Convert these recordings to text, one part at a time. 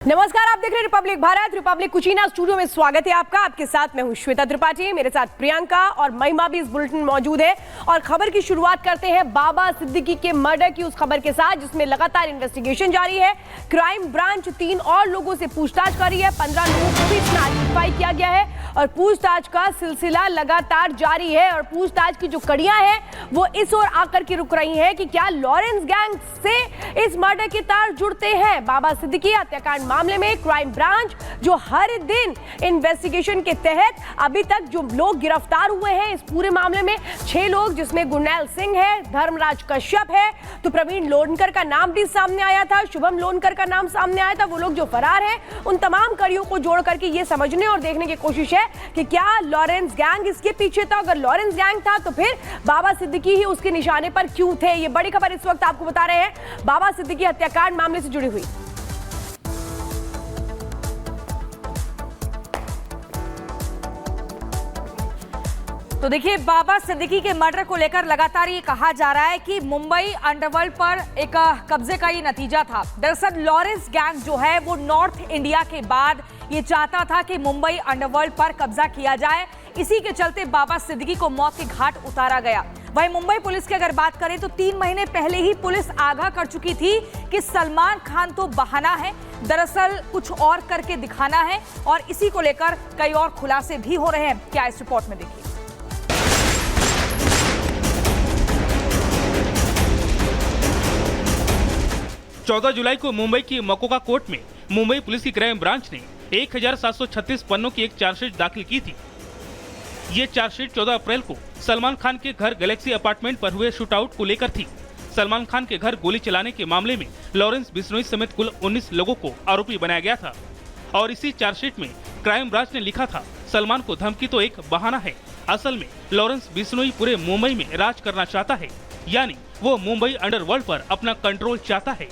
नमस्कार, आप देख रहे हैं रिपब्लिक भारत। रिपब्लिक कुचीना स्टूडियो में स्वागत है आपका। आपके साथ मैं हूं श्वेता त्रिपाठी, मेरे साथ प्रियंका और महिमा भी इस बुलेटिन मौजूद है। और खबर की शुरुआत करते हैं बाबा सिद्दीकी के मर्डर की उस खबर के साथ, जिसमें लगातार इन्वेस्टिगेशन जारी है। क्राइम ब्रांच 3 और लोगों से पूछताछ कर रही है। 15 लोगों को भी इसमें आइडेंटिफाई किया गया है और पूछताछ का सिलसिला लगातार जारी है। और पूछताछ की जो कड़ियां हैं वो इस ओर आकर के रुक रही हैं कि क्या लॉरेंस गैंग से इस मर्डर के तार जुड़ते हैं। बाबा सिद्दीकी हत्याकांड मामले में क्राइम ब्रांच जो हर दिन इन्वेस्टिगेशन के तहत अभी तक जो लोग गिरफ्तार हुए हैं इस पूरे मामले में 6 लोग, जिसमें गुरनैल सिंह है, धर्मराज कश्यप है, तो प्रवीण लोनकर का नाम भी सामने आया था, शुभम लोनकर का नाम सामने आया था। वो लोग जो फरार हैं, उन तमाम कड़ियों को जोड़ करके ये समझने और देखने की कोशिश है कि क्या लॉरेंस गैंग इसके पीछे था। अगर लॉरेंस गैंग था तो फिर बाबा सिद्दीकी ही उसके निशाने पर क्यों थे। ये बड़ी खबर इस वक्त आपको बता रहे हैं बाबा सिद्दीकी हत्याकांड मामले से जुड़ी हुई। तो देखिए, बाबा सिद्दीकी के मर्डर को लेकर लगातार ये कहा जा रहा है कि मुंबई अंडरवर्ल्ड पर एक कब्जे का ये नतीजा था। दरअसल लॉरेंस गैंग जो है वो नॉर्थ इंडिया के बाद ये चाहता था कि मुंबई अंडरवर्ल्ड पर कब्जा किया जाए। इसी के चलते बाबा सिद्दीकी को मौत के घाट उतारा गया। वहीं मुंबई पुलिस की अगर बात करें तो 3 महीने पहले ही पुलिस आगाह कर चुकी थी कि सलमान खान तो बहाना है, दरअसल कुछ और करके दिखाना है। और इसी को लेकर कई और खुलासे भी हो रहे हैं। क्या इस रिपोर्ट में देखिए। 14 जुलाई को मुंबई की मकोका कोर्ट में मुंबई पुलिस की क्राइम ब्रांच ने 1736 पन्नों की एक चार्जशीट दाखिल की थी। ये चार्जशीट 14 अप्रैल को सलमान खान के घर गैलेक्सी अपार्टमेंट पर हुए शूटआउट को लेकर थी। सलमान खान के घर गोली चलाने के मामले में लॉरेंस बिश्नोई समेत कुल 19 लोगों को आरोपी बनाया गया था। और इसी चार्जशीट में क्राइम ब्रांच ने लिखा था, सलमान को धमकी तो एक बहाना है, असल में लॉरेंस बिश्नोई पूरे मुंबई में राज करना चाहता है, यानी वो मुंबई अंडरवर्ल्ड पर अपना कंट्रोल चाहता है।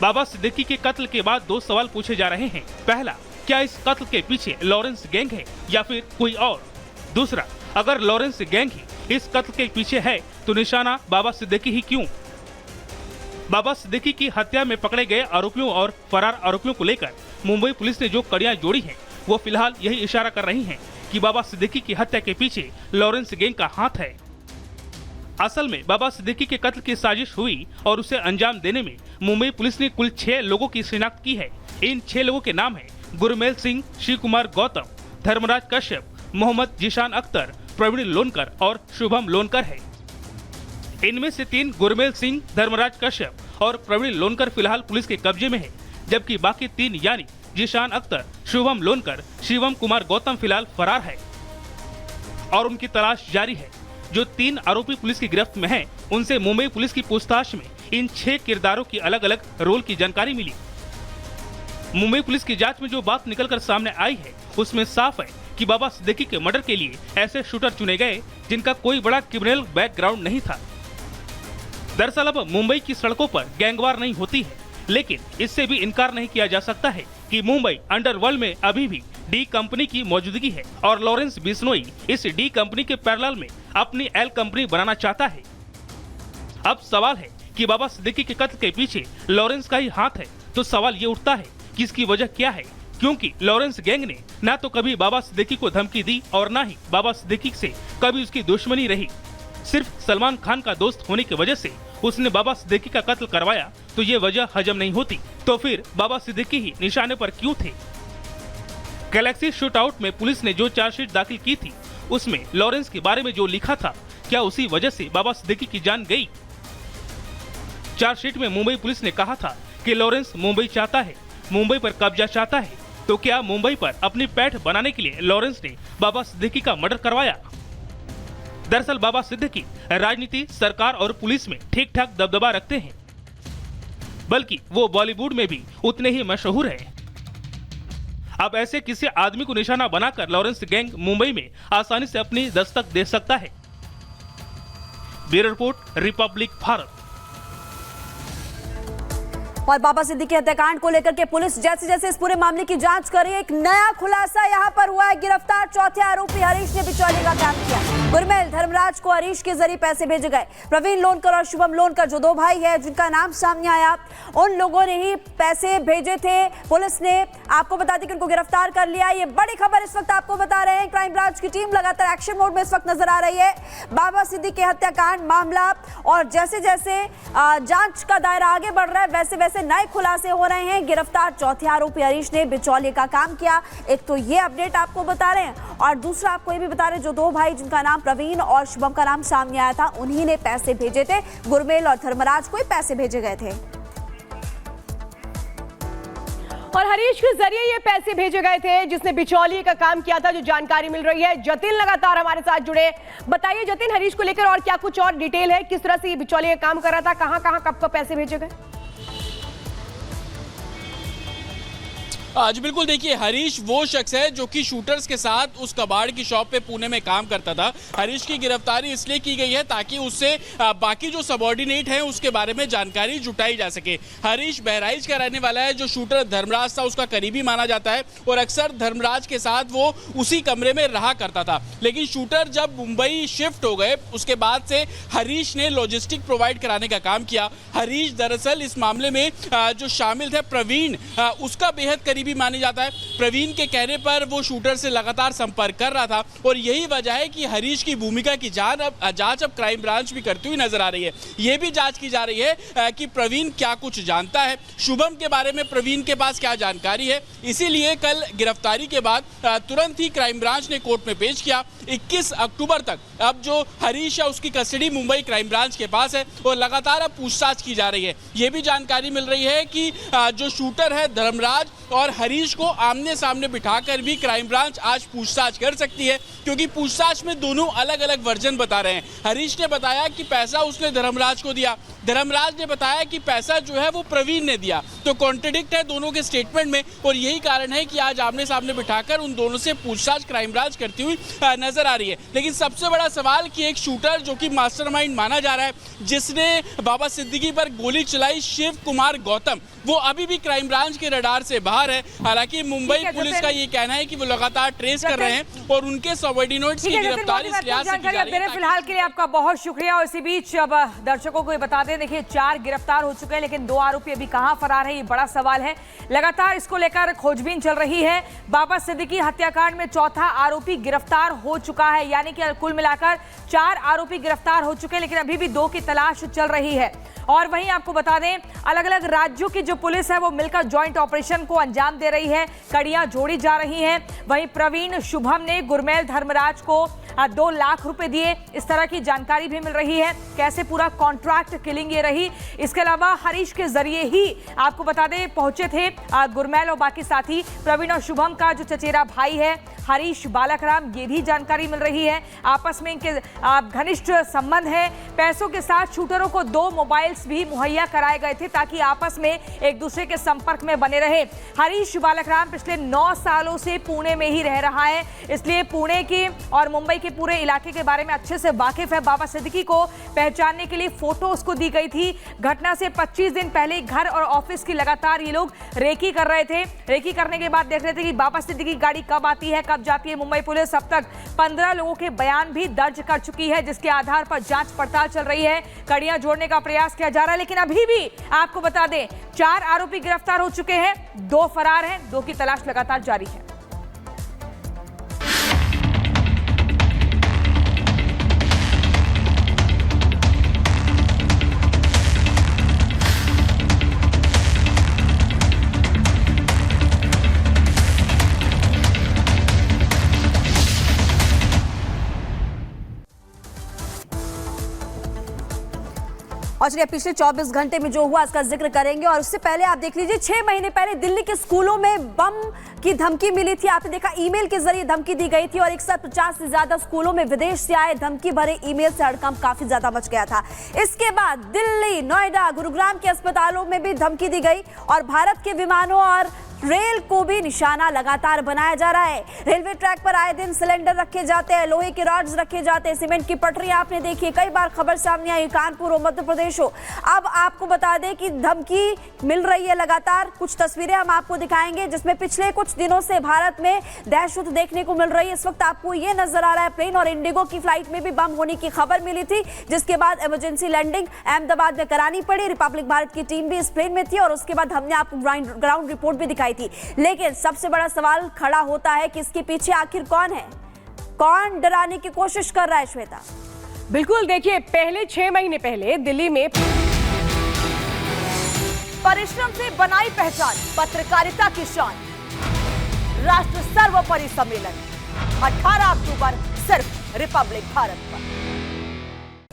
बाबा सिद्दीकी के कत्ल के बाद 2 सवाल पूछे जा रहे हैं। पहला, क्या इस कत्ल के पीछे लॉरेंस गैंग है या फिर कोई और। दूसरा, अगर लॉरेंस गैंग ही इस कत्ल के पीछे है तो निशाना बाबा सिद्दीकी ही क्यों। बाबा सिद्दीकी की हत्या में पकड़े गए आरोपियों और फरार आरोपियों को लेकर मुंबई पुलिस ने जो कड़ियां जोड़ी हैं, वो फिलहाल यही इशारा कर रही हैं कि बाबा सिद्दीकी की हत्या के पीछे लॉरेंस गैंग का हाथ है। असल में बाबा सिद्दीकी के कत्ल की साजिश हुई और उसे अंजाम देने में मुंबई पुलिस ने कुल 6 लोगों की शिनाख्त की है। इन 6 लोगों के नाम है गुरमेल सिंह, शिव कुमार गौतम, धर्मराज कश्यप, मोहम्मद जीशान अख्तर, प्रवीण लोनकर और शुभम लोनकर है। इनमें से 3 गुरमेल सिंह, धर्मराज कश्यप और प्रवीण लोनकर फिलहाल पुलिस के कब्जे में है, जबकि बाकी 3 यानी जीशान अख्तर, शुभम लोनकर, शिवम कुमार गौतम फिलहाल फरार है और उनकी तलाश जारी है। जो 3 आरोपी पुलिस की गिरफ्त में हैं, उनसे मुंबई पुलिस की पूछताछ में इन 6 किरदारों की अलग अलग रोल की जानकारी मिली। मुंबई पुलिस की जांच में जो बात निकलकर सामने आई है, उसमें साफ है कि बाबा सिद्दीकी के मर्डर के लिए ऐसे शूटर चुने गए जिनका कोई बड़ा क्रिमिनल बैकग्राउंड नहीं था। दरअसल अब मुंबई की सड़कों पर गैंगवार नहीं होती है, लेकिन इससे भी इनकार नहीं किया जा सकता है कि मुंबई अंडरवर्ल्ड में अभी भी डी कंपनी की मौजूदगी है और लॉरेंस बिश्नोई इस डी कंपनी के पैरेलल में अपनी एल कंपनी बनाना चाहता है। अब सवाल है कि बाबा सिद्दीकी के कत्ल के पीछे लॉरेंस का ही हाथ है, तो सवाल ये उठता है कि इसकी वजह क्या है, क्योंकि लॉरेंस गैंग ने ना तो कभी बाबा सिद्दीकी को धमकी दी और ना ही बाबा सिद्दीकी से कभी उसकी दुश्मनी रही। सिर्फ सलमान खान का दोस्त होने की वजह से उसने बाबा सिद्दीकी का कत्ल करवाया, तो ये वजह हजम नहीं होती। तो फिर बाबा सिद्दीकी ही निशाने पर क्यों थे। गैलेक्सी शूटआउट में पुलिस ने जो चार्जशीट दाखिल की थी, उसमें लॉरेंस के बारे में जो लिखा था, क्या उसी वजह से बाबा सिद्दीकी की जान गई। चार्जशीट में मुंबई पुलिस ने कहा था कि लॉरेंस मुंबई चाहता है, मुंबई पर कब्जा चाहता है। तो क्या मुंबई पर अपनी पैठ बनाने के लिए लॉरेंस ने बाबा सिद्दीकी का मर्डर करवाया। दरअसल बाबा सिद्दीकी राजनीति, सरकार और पुलिस में ठीक ठाक दबदबा रखते हैं, बल्कि वो बॉलीवुड में भी उतने ही मशहूर हैं। अब ऐसे किसी आदमी को निशाना बनाकर लॉरेंस गैंग मुंबई में आसानी से अपनी दस्तक दे सकता है। Bureau report, Republic Bharat. और बाबा सिद्दीकी हत्याकांड को लेकर के पुलिस जैसे जैसे इस पूरे मामले की जांच कर रही है, एक नया खुलासा यहां पर हुआ है। गिरफ्तार चौथे आरोपी हरीश ने बिचौलिए का काम किया। गुरमेल धर्मराज को हरीश के जरिए पैसे भेजे गए। प्रवीण लोनकर और शुभम लोनकर जो दो भाई है जिनका नाम सामने आया, उन लोगों ने ही पैसे भेजे थे। पुलिस ने आपको बता दी कि उनको गिरफ्तार कर लिया। ये बड़ी खबर इस वक्त आपको बता रहे हैं। क्राइम ब्रांच की टीम लगातार एक्शन मोड में इस वक्त नजर आ रही है। बाबा सिद्दीकी हत्याकांड मामला और जैसे जैसे जांच का दायरा आगे बढ़ रहा है वैसे वैसे नए खुलासे हो रहे हैं। गिरफ्तार चौथे आरोपी हरीश ने बिचौलिए का काम किया। एक तो ये अपडेट आपको बता रहे हैं और दूसरा आपको ये भी बता रहे हैं जो दो भाई जिनका नाम प्रवीण और शुभम का नाम सामने आया था, उन्हीं ने पैसे भेजे थे। गुरमेल और धर्मराज को ही पैसे भेजे गए थे और हरीश के जरिए ये पैसे भेजे गए थे जिसने बिचौलिए का काम किया था, जो जानकारी मिल रही है। जतिन लगातार हमारे साथ जुड़े। बताइए जतिन, हरीश को लेकर और क्या कुछ और डिटेल है, किस तरह से ये बिचौलिए का काम कर रहा था, कहां कहां कब कब पैसे भेजे गए? जी बिल्कुल, देखिए हरीश वो शख्स है जो कि शूटर्स के साथ उस कबाड़ की शॉप पे पुणे में काम करता था। हरीश की गिरफ्तारी इसलिए की गई है ताकि उससे बाकी जो सबऑर्डिनेट हैं उसके बारे में जानकारी जुटाई जा सके। हरीश बहराइच का रहने वाला है। जो शूटर धर्मराज था उसका करीबी माना जाता है और अक्सर धर्मराज के साथ वो उसी कमरे में रहा करता था। लेकिन शूटर जब मुंबई शिफ्ट हो गए उसके बाद से हरीश ने लॉजिस्टिक प्रोवाइड कराने का काम किया। हरीश दरअसल इस मामले में जो शामिल थे प्रवीण, उसका बेहद करीबी माने जाता है। प्रवीण के कहने पर वो शूटर से लगातार संपर्क कर रहा था और यही वजह है कि हरीश की भूमिका की जांच अब क्राइम ब्रांच भी करती हुई नजर आ रही है। ये भी जांच की जा रही है कि प्रवीण क्या कुछ जानता है, शुभम के बारे में प्रवीण के पास क्या जानकारी है। इसीलिए कल गिरफ्तारी के बाद तुरंत ही क्राइम ब्रांच ने कोर्ट में पेश किया। 21 अक्टूबर तक अब जो हरीश है उसकी कस्टडी मुंबई क्राइम ब्रांच के पास है और लगातार अब पूछताछ की जा रही है। ये भी जानकारी मिल रही है कि जो शूटर है धर्मराज और हरीश को आमने सामने बिठाकर भी क्राइम ब्रांच आज पूछताछ कर सकती है, क्योंकि पूछताछ में दोनों अलग अलग वर्जन बता रहे हैं। हरीश ने बताया कि पैसा उसने धर्मराज को दिया, धर्मराज ने बताया कि पैसा जो है वो प्रवीण ने दिया। तो कॉन्ट्रडिक्ट है दोनों के स्टेटमेंट में और यही कारण है कि आज आमने सामने बिठाकर उन दोनों से पूछताछ क्राइम ब्रांच करती हुई नजर आ रही है। लेकिन सबसे बड़ा सवाल कि एक शूटर जो कि मास्टरमाइंड माना जा रहा है, जिसने बाबा सिद्दीकी पर गोली चलाई, शिव कुमार गौतम, वो अभी भी क्राइम ब्रांच के रडार से बाहर है। हालांकि मुंबई पुलिस का ये कहना है कि वो लगातार ट्रेस कर रहे हैं और उनके सबऑर्डिनेट्स की गिरफ्तारी इस लिहाज से की जा रही है। फिलहाल के लिए आपका बहुत शुक्रिया। और इसी बीच अब दर्शकों को ये बता दें, देखिए 4 गिरफ्तार हो चुके हैं लेकिन 2 आरोपी अभी कहां फरार है, ये बड़ा सवाल है। लगातार इसको लेकर खोजबीन चल रही है। बाबा सिद्दीकी हत्याकांड में चौथा आरोपी गिरफ्तार हो चुका है, यानी कि कुल मिलाकर 4 आरोपी गिरफ्तार हो चुके हैं, लेकिन अभी भी 2 की तलाश चल रही है। और वहीं आपको बता दें, अलग अलग राज्यों की जो पुलिस है वो मिलकर जॉइंट ऑपरेशन को अंजाम दे रही है, कड़ियां जोड़ी जा रही हैं। वहीं प्रवीण शुभम ने गुरमेल धर्मराज को 2 लाख रुपए दिए, इस तरह की जानकारी भी मिल रही है। कैसे पूरा कॉन्ट्रैक्ट किलिंग ये रही। इसके अलावा हरीश के जरिए ही आपको बता दें पहुंचे थे गुरमेल और बाकी साथी। प्रवीण और शुभम का जो चचेरा भाई है हरीश बालकराम, ये भी जानकारी मिल रही है। आपस में इनके घनिष्ठ संबंध है। पैसों के साथ शूटरों को 2 मोबाइल्स भी मुहैया कराए गए थे ताकि आपस में एक दूसरे के संपर्क में बने रहे। हरीश बालकराम पिछले 9 सालों से पुणे में ही रह रहा है, इसलिए पुणे की और मुंबई के पूरे इलाके के बारे में अच्छे से वाकिफ है। बाबा सिद्दीकी को पहचानने के लिए फोटो उसको दी गई थी। घटना से 25 दिन पहले घर और ऑफिस की लगातार ये लोग रेकी कर रहे थे। रेकी करने के बाद देख रहे थे कि बाबा सिद्दीकी की गाड़ी कब आती है, कब जाती है। मुंबई पुलिस अब तक 15 लोगों के बयान भी दर्ज कर चुकी है, जिसके आधार पर जांच पड़ताल चल रही है। कड़ियां जोड़ने का प्रयास किया जा रहा है, लेकिन अभी भी आपको बता दें 4 आरोपी गिरफ्तार हो चुके हैं, 2 फरार हैं, 2 की तलाश लगातार जारी है। और चलिए पिछले 24 घंटे में जो हुआ इसका जिक्र करेंगे। और उससे पहले आप देख लीजिए 6 महीने पहले दिल्ली के स्कूलों में बम की धमकी मिली थी। आपने देखा ईमेल के जरिए धमकी दी गई थी और 150 से ज्यादा स्कूलों में विदेश से आए धमकी भरे ईमेल से हड़कंप काफी ज्यादा मच गया था। इसके बाद दिल्ली, नोएडा, गुरुग्राम के अस्पतालों में भी धमकी दी गई और भारत के विमानों और रेल को भी निशाना लगातार बनाया जा रहा है। रेलवे ट्रैक पर आए दिन सिलेंडर रखे जाते हैं, लोहे के रॉड्स रखे जाते हैं, सीमेंट की पटरियां आपने देखी है, कई बार खबर सामने आई, कानपुर हो, मध्य प्रदेश हो। अब आपको बता दें कि धमकी मिल रही है लगातार। कुछ तस्वीरें हम आपको दिखाएंगे जिसमें पिछले कुछ दिनों से भारत में दहशत देखने को मिल रही है। इस वक्त आपको ये नजर आ रहा है प्लेन, और इंडिगो की फ्लाइट में भी बम होने की खबर मिली थी, जिसके बाद इमरजेंसी लैंडिंग अहमदाबाद में करानी पड़ी। रिपब्लिक भारत की टीम भी इस प्लेन में थी और उसके बाद हमने आपको ग्राउंड रिपोर्ट भी दिखाई थी। लेकिन सबसे बड़ा सवाल खड़ा होता है कि इसके पीछे आखिर कौन है, कौन डराने की कोशिश कर रहा है? श्वेता, बिल्कुल, देखिए पहले 6 महीने पहले दिल्ली में परिश्रम से बनाई पहचान, पत्रकारिता की शान, राष्ट्र सर्वोपरि सम्मेलन 18 अक्टूबर सिर्फ रिपब्लिक भारत पर।